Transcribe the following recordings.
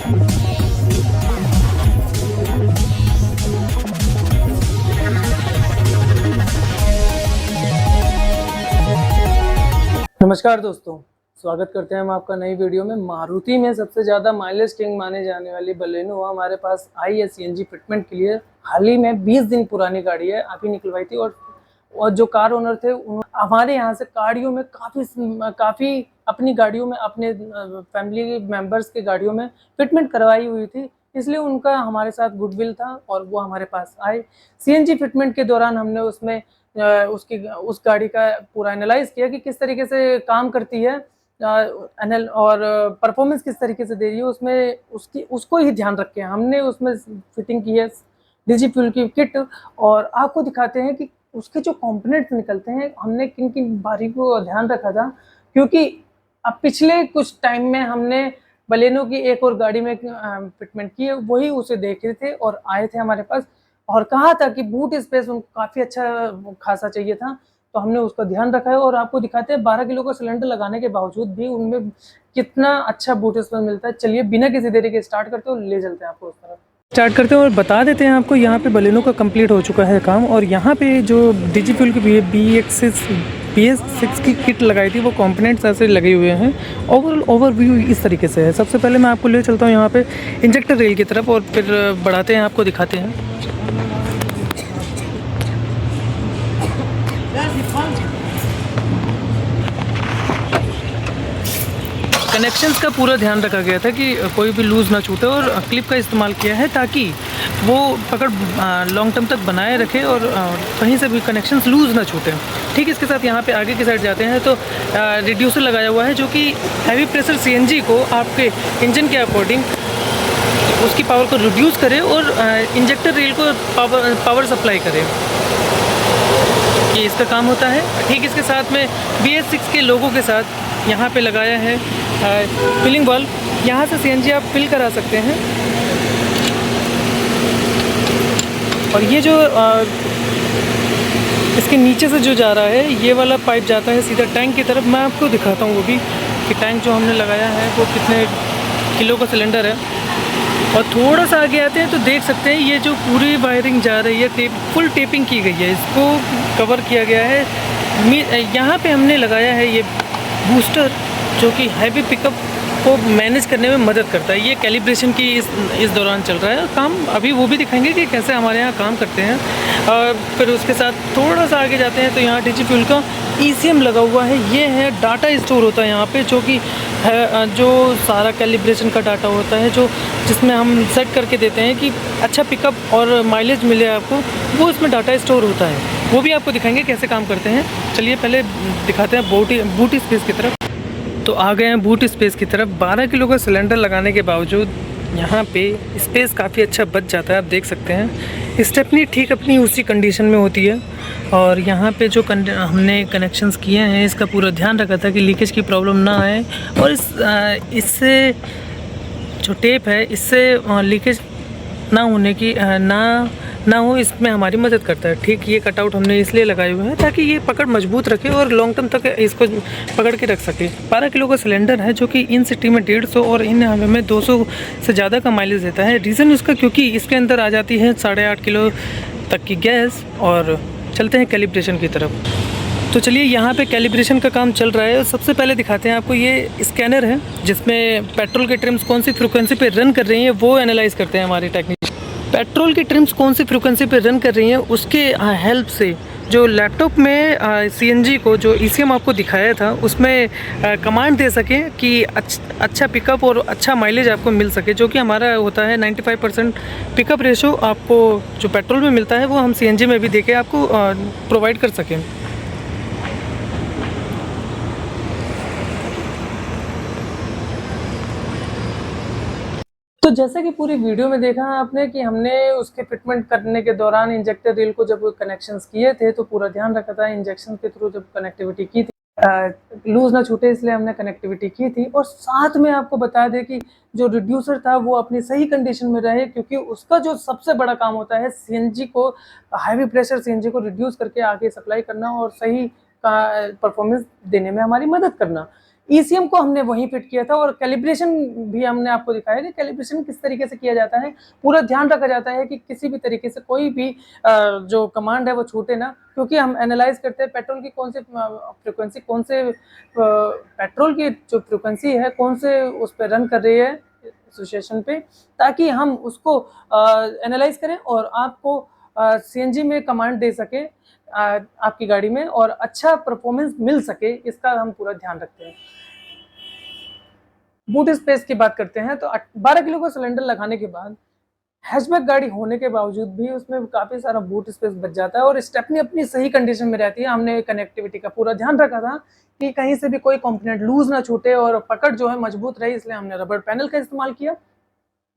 नमस्कार दोस्तों, स्वागत करते हैं हम आपका नई वीडियो में। मारुति में सबसे ज़्यादा माइलेज किंग माने जाने वाली बलेनो हमारे पास आई है सीएनजी फिटमेंट के लिए। हाल ही में 20 दिन पुरानी गाड़ी है, अभी निकलवाई थी। और जो कार ओनर थे हमारे यहाँ से गाड़ियों में काफ़ी अपनी गाड़ियों में अपने फैमिली मेम्बर्स की गाड़ियों में फिटमेंट करवाई हुई थी, इसलिए उनका हमारे साथ गुडविल था और वो हमारे पास आए। सीएनजी फिटमेंट के दौरान हमने उसमें उस गाड़ी का पूरा एनालाइज किया कि किस तरीके से काम करती है और परफॉर्मेंस किस तरीके से दे रही है। उसमें उसको ही ध्यान रख के हमने उसमें फिटिंग की है डिजी फ्यूल की किट। और आपको दिखाते हैं कि उसके जो कंपोनेंट्स निकलते हैं हमने किन किन बारीकियों का ध्यान रखा था, क्योंकि अब पिछले कुछ टाइम में हमने बलेनो की एक और गाड़ी में फिटमेंट की है, वही उसे देख रहे थे और आए थे हमारे पास और कहा था कि बूट स्पेस उनको काफ़ी अच्छा खासा चाहिए था, तो हमने उसका ध्यान रखा है। और आपको दिखाते हैं 12 किलो का सिलेंडर लगाने के बावजूद भी उनमें कितना अच्छा बूट स्पेस मिलता है। चलिए बिना किसी देरी के स्टार्ट करते हैं और ले चलते हैं आपको उस तरफ। स्टार्ट करते हैं और बता देते हैं आपको यहाँ पे बलेनो का कंप्लीट हो चुका है काम। और यहाँ पे जो डिजी फ्यूल की BS6 की किट लगाई थी वो कंपोनेंट्स ऐसे लगे हुए हैं। ओवरव्यू इस तरीके से है। सबसे पहले मैं आपको ले चलता हूँ यहाँ पे इंजेक्टर रेल की तरफ और फिर बढ़ाते हैं, आपको दिखाते हैं। कनेक्शंस का पूरा ध्यान रखा गया था कि कोई भी लूज़ ना छूटे और क्लिप का इस्तेमाल किया है ताकि वो पकड़ लॉन्ग टर्म तक बनाए रखे और कहीं से भी कनेक्शंस लूज़ ना छूटे। ठीक, इसके साथ यहाँ पे आगे की साइड जाते हैं तो रिड्यूसर लगाया हुआ है जो कि हैवी प्रेशर सीएनजी को आपके इंजन के अकॉर्डिंग उसकी पावर को रिड्यूस करे और इंजेक्टर रेल को पावर सप्लाई करे, ये इसका काम होता है। ठीक, इसके साथ में BS6 के लोगों के साथ यहाँ पे लगाया है फिलिंग वाल्व। यहाँ से सीएनजी आप फिल करा सकते हैं। और ये जो इसके नीचे से जो जा रहा है ये वाला पाइप जाता है सीधा टैंक की तरफ। मैं आपको दिखाता हूँ वो भी कि टैंक जो हमने लगाया है वो कितने किलो का सिलेंडर है। और थोड़ा सा आगे आते हैं तो देख सकते हैं ये जो पूरी वायरिंग जा रही है फुल टेपिंग की गई है, इसको कवर किया गया है। यहाँ पे हमने लगाया है ये बूस्टर जो कि हैवी पिकअप को मैनेज करने में मदद करता है। ये कैलिब्रेशन की इस दौरान चल रहा है काम, अभी वो भी दिखाएंगे कि कैसे हमारे यहाँ काम करते हैं। और फिर उसके साथ थोड़ा सा आगे जाते हैं तो यहाँ डिजी फ्यूल का ECM लगा हुआ है। ये है डाटा स्टोर होता है यहाँ पे, जो कि है जो सारा कैलिब्रेशन का डाटा होता है जो जिसमें हम सेट करके देते हैं कि अच्छा पिकअप और माइलेज मिले आपको, वो इसमें डाटा स्टोर होता है। वो भी आपको दिखाएंगे कैसे काम करते हैं। चलिए पहले दिखाते हैं बूट स्पेस की तरफ। तो आ गए हैं बूट स्पेस की तरफ। 12 किलो का सिलेंडर लगाने के बावजूद यहाँ पे स्पेस काफ़ी अच्छा बच जाता है, आप देख सकते हैं। स्टेपनी ठीक अपनी उसी कंडीशन में होती है। और यहाँ पे जो हमने कनेक्शंस किए हैं इसका पूरा ध्यान रखा था कि लीकेज की प्रॉब्लम ना आए। और इससे जो टेप है इससे लीकेज ना होने की ना हो, इसमें हमारी मदद करता है। ठीक, ये कटआउट हमने इसलिए लगाए हुए हैं ताकि ये पकड़ मजबूत रखे और लॉन्ग टर्म तक इसको पकड़ के रख सके। 12 किलो का सिलेंडर है जो कि इन सिटी में 150 और इन हाईवे में 200 से ज़्यादा का माइलेज देता है। रीज़न उसका क्योंकि इसके अंदर आ जाती है 8.5 किलो तक की गैस। और चलते हैं कैलिब्रेशन की तरफ। तो चलिए यहाँ पे कैलिब्रेशन का काम चल रहा है। सबसे पहले दिखाते हैं आपको, ये स्कैनर है जिसमें पेट्रोल के ट्रिम्स कौन सी फ्रिक्वेंसी पे रन कर रही हैं वो एनालाइज करते हैं हमारे टेक्नीशियन। पेट्रोल की ट्रिम्स कौन सी फ्रिक्वेंसी पे रन कर रही हैं उसके हेल्प से जो लैपटॉप में सीएनजी को जो ECM आपको दिखाया था उसमें कमांड दे सकें कि अच्छा पिकअप और अच्छा माइलेज आपको मिल सके, जो कि हमारा होता है 95% पिकअप रेशो आपको जो पेट्रोल में मिलता है वो हम सीएनजी में भी देके आपको प्रोवाइड कर सकें। तो जैसे कि पूरी वीडियो में देखा आपने कि हमने उसके फिटमेंट करने के दौरान इंजेक्टर रेल को जब कनेक्शंस किए थे तो पूरा ध्यान रखा था इंजेक्शन के थ्रू जब कनेक्टिविटी की थी लूज ना छूटे, इसलिए हमने कनेक्टिविटी की थी। और साथ में आपको बता दें कि जो रिड्यूसर था वो अपनी सही कंडीशन में रहे, क्योंकि उसका जो सबसे बड़ा काम होता है सीएनजी को, हैवी प्रेशर सीएनजी को रिड्यूस करके आगे सप्लाई करना और सही परफॉर्मेंस देने में हमारी मदद करना। ईसीएम को हमने वहीं फिट किया था और कैलिब्रेशन भी हमने आपको दिखाया कि कैलिब्रेशन किस तरीके से किया जाता है। पूरा ध्यान रखा जाता है कि किसी भी तरीके से कोई भी जो कमांड है वो छूटे ना, क्योंकि हम एनालाइज करते हैं पेट्रोल की कौन से फ्रिक्वेंसी, कौन से पेट्रोल की जो फ्रिक्वेंसी है कौन से उस पर रन कर रही है सिचुएशन पे, ताकि हम उसको एनालाइज करें और आपको सीएनजी में कमांड दे सके आपकी गाड़ी में और अच्छा परफॉर्मेंस मिल सके, इसका हम पूरा ध्यान रखते हैं। बूट स्पेस की बात करते हैं तो 12 किलो का सिलेंडर लगाने के बाद हैचबैक गाड़ी होने के बावजूद भी उसमें काफ़ी सारा बूट स्पेस बच जाता है और स्टेपनी अपनी सही कंडीशन में रहती है। हमने कनेक्टिविटी का पूरा ध्यान रखा था कि कहीं से भी कोई कंपोनेंट लूज ना छूटे और पकड़ जो है मजबूत रहे, इसलिए हमने रबर पैनल का इस्तेमाल किया।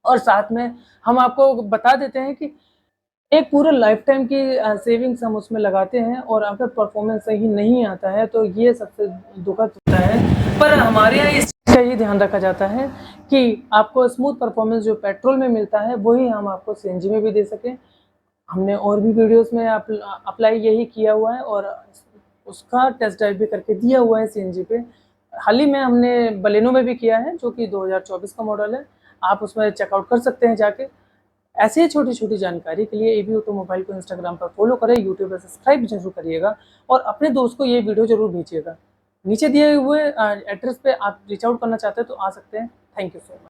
और साथ में हम आपको बता देते हैं कि एक पूरा लाइफ टाइम की सेविंग्स हम उसमें लगाते हैं और अगर परफॉर्मेंस सही नहीं आता है तो ये सबसे दुखद होता है। पर हमारे यहाँ इस चीज़ का ये ध्यान रखा जाता है कि आपको स्मूथ परफॉर्मेंस जो पेट्रोल में मिलता है वही हम आपको सीएनजी में भी दे सकें। हमने और भी वीडियोस में अप्लाई यही किया हुआ है और उसका टेस्ट ड्राइव भी करके दिया हुआ है सीएनजी पे। हाल ही में हमने बलेनो में भी किया है जो कि 2024 का मॉडल है, आप उसमें चेकआउट कर सकते हैं जाके। ऐसे ही छोटी-छोटी जानकारी के लिए एबी ऑटोमोबाइल को इंस्टाग्राम पर फॉलो करें, यूट्यूब पर सब्सक्राइब ज़रूर करिएगा और अपने दोस्त को ये वीडियो ज़रूर भेजिएगा। नीचे दिए हुए एड्रेस पे आप रीच आउट करना चाहते हैं तो आ सकते हैं। Thank you so much.